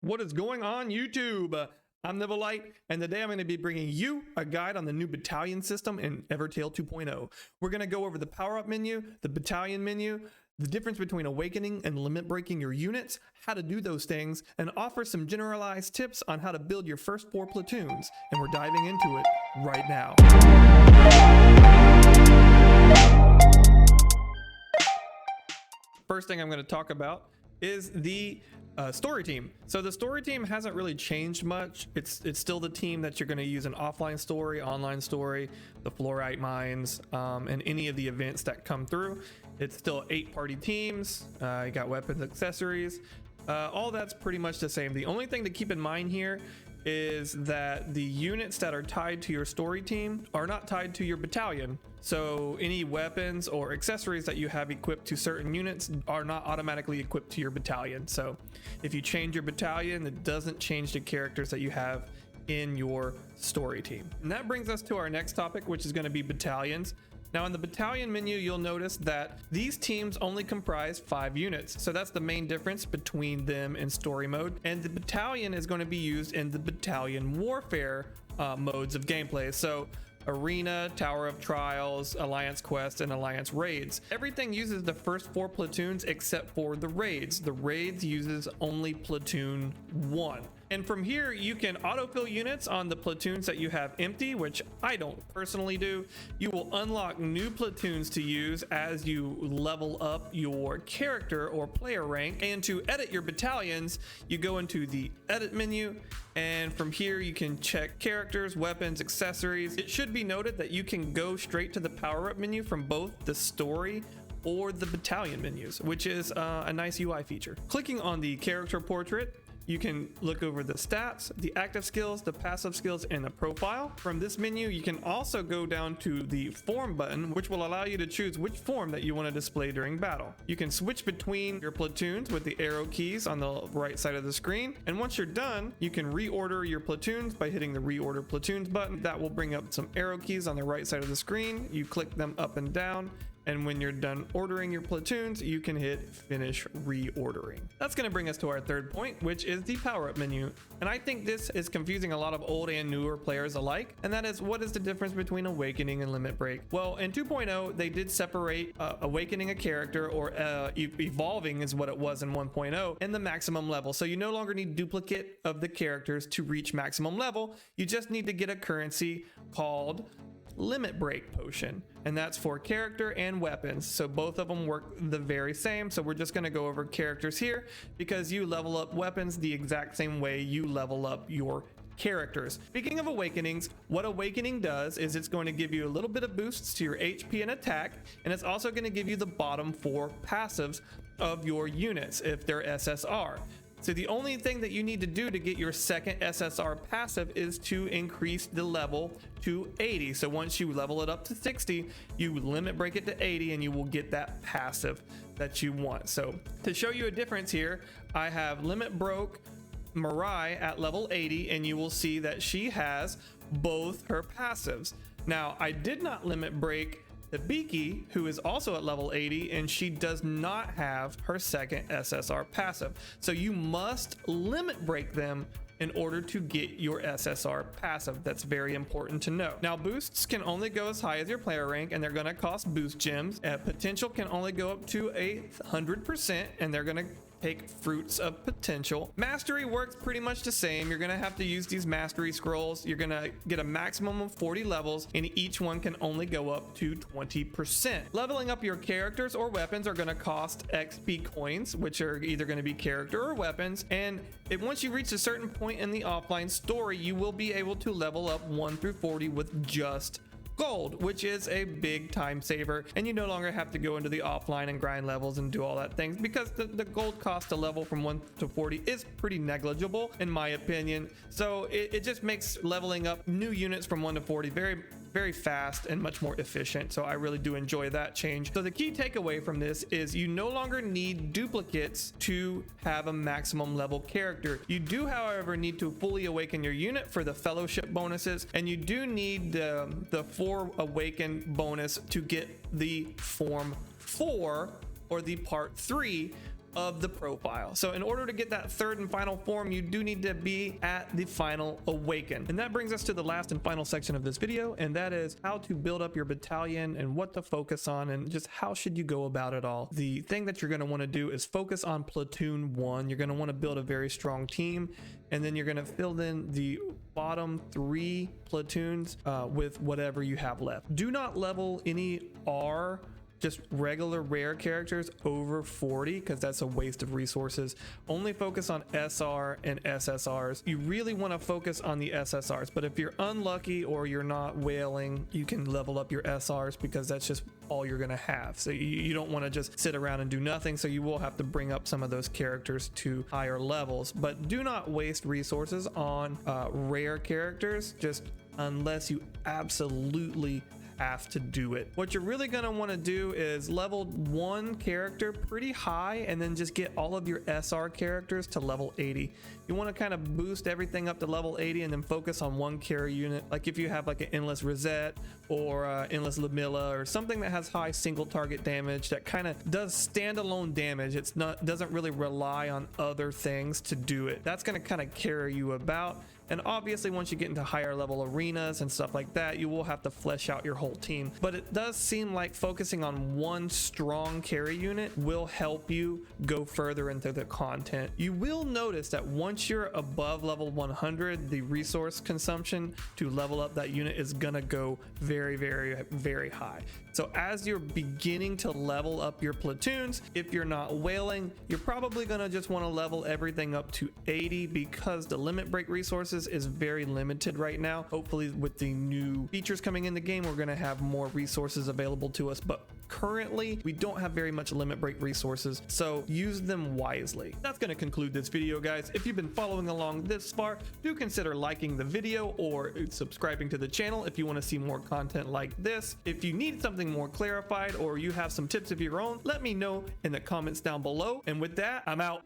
What is going on, YouTube? I'm Nivelite, and today I'm going to be bringing you a guide on the new battalion system in Evertale 2.0. We're going to go over the PowerUp menu, the battalion menu, the difference between awakening and limit breaking your units, how to do those things, and offer some generalized tips on how to build your first 4 platoons. And we're diving into it right now. First thing I'm going to talk about is the story team. So the story team hasn't really changed much. It's still the team that you're going to use in offline story, online story, the fluorite mines, and any of the events that come through. It's still 8 party teams. You got weapons, accessories, all that's pretty much the same. The only thing to keep in mind here is that the units that are tied to your story team are not tied to your battalion. So any weapons or accessories that you have equipped to certain units are not automatically equipped to your battalion. So if you change your battalion, it doesn't change the characters that you have in your story team. And that brings us to our next topic, which is going to be battalions. Now in the battalion menu, you'll notice that these teams only comprise 5 units. So that's the main difference between them in story mode. And the battalion is going to be used in the battalion warfare modes of gameplay. So Arena, Tower of Trials, Alliance Quest, and Alliance Raids. Everything uses the first 4 platoons except for the raids. The raids uses only platoon 1. And from here, you can autofill units on the platoons that you have empty, which I don't personally do. You will unlock new platoons to use as you level up your character or player rank. And to edit your battalions, you go into the edit menu, and from here you can check characters, weapons, accessories. It should be noted that you can go straight to the PowerUp menu from both the story or the battalion menus, which is a nice UI feature. Clicking on the character portrait, you can look over the stats, the active skills, the passive skills, and the profile. From this menu, you can also go down to the form button, which will allow you to choose which form that you want to display during battle. You can switch between your platoons with the arrow keys on the right side of the screen. And once you're done, you can reorder your platoons by hitting the reorder platoons button. That will bring up some arrow keys on the right side of the screen. You click them up and down. And when you're done ordering your platoons, you can hit finish reordering. That's going to bring us to our third point, which is the PowerUp menu. And I think this is confusing a lot of old and newer players alike. And that is, what is the difference between awakening and limit break? Well, in 2.0, they did separate awakening a character, or evolving is what it was in 1.0, and the maximum level. So you no longer need duplicate of the characters to reach maximum level. You just need to get a currency called limit break potion, and that's for character and weapons. So both of them work the very same. So we're just going to go over characters here, because you level up weapons the exact same way you level up your characters. Speaking of awakenings, what awakening does is it's going to give you a little bit of boosts to your HP and attack, and it's also going to give you the bottom 4 passives of your units if they're SSR. So the only thing that you need to do to get your second SSR passive is to increase the level to 80. So once you level it up to 60, you limit break it to 80 and you will get that passive that you want. So to show you a difference here, I have limit broke Mirai at level 80, and you will see that she has both her passives. Now, I did not limit break the Beaky, who is also at level 80, and she does not have her second SSR passive. So you must limit break them in order to get your SSR passive. That's very important to know. Now, boosts can only go as high as your player rank, and they're going to cost boost gems. Potential can only go up to 100%, and they're going to take fruits of potential. Mastery works pretty much the same. You're going to have to use these mastery scrolls. You're going to get a maximum of 40 levels, and each one can only go up to 20%. Leveling up your characters or weapons are going to cost XP coins, which are either going to be character or weapons. And once you reach a certain point in the offline story, you will be able to level up 1 through 40 with just gold, which is a big time saver, and you no longer have to go into the offline and grind levels and do all that things, because the gold cost to level from 1 to 40 is pretty negligible in my opinion. So it just makes leveling up new units from 1 to 40 very fast and much more efficient. So I really do enjoy that change. So the key takeaway from this is you no longer need duplicates to have a maximum level character. You do, however, need to fully awaken your unit for the fellowship bonuses, and you do need the 4 awaken bonus to get the form 4 or the part 3, of the profile. So in order to get that third and final form, you do need to be at the final awaken. And that brings us to the last and final section of this video, and that is how to build up your battalion and what to focus on and just how should you go about it all. The thing that you're going to want to do is focus on platoon 1. You're going to want to build a very strong team, and then you're going to fill in the bottom 3 platoons with whatever you have left. Do not level any R, just regular rare characters, over 40, because that's a waste of resources. Only focus on SR and SSRs. You really want to focus on the SSRs, but if you're unlucky or you're not whaling, you can level up your SRs because that's just all you're going to have. So you don't want to just sit around and do nothing, so you will have to bring up some of those characters to higher levels, but do not waste resources on rare characters, just unless you absolutely have to do it. What you're really going to want to do is level 1 character pretty high and then just get all of your SR characters to level 80. You want to kind of boost everything up to level 80 and then focus on one carry unit. Like if you have like an Endless Rosette or Endless Lamilla or something that has high single target damage that kind of does standalone damage. It's not, doesn't really rely on other things to do it. That's going to kind of carry you about. And obviously once you get into higher level arenas and stuff like that, you will have to flesh out your whole team. But it does seem like focusing on one strong carry unit will help you go further into the content. You will notice that once you're above level 100, the resource consumption to level up that unit is gonna go very, very, very high. So as you're beginning to level up your platoons, if you're not whaling, you're probably gonna just wanna level everything up to 80 because the limit break resources is very limited right now. Hopefully with the new features coming in the game, we're going to have more resources available to us, but currently we don't have very much limit break resources, so use them wisely. That's going to conclude this video, guys. If you've been following along this far, do consider liking the video or subscribing to the channel if you want to see more content like this. If you need something more clarified or you have some tips of your own, let me know in the comments down below. And with that, I'm out.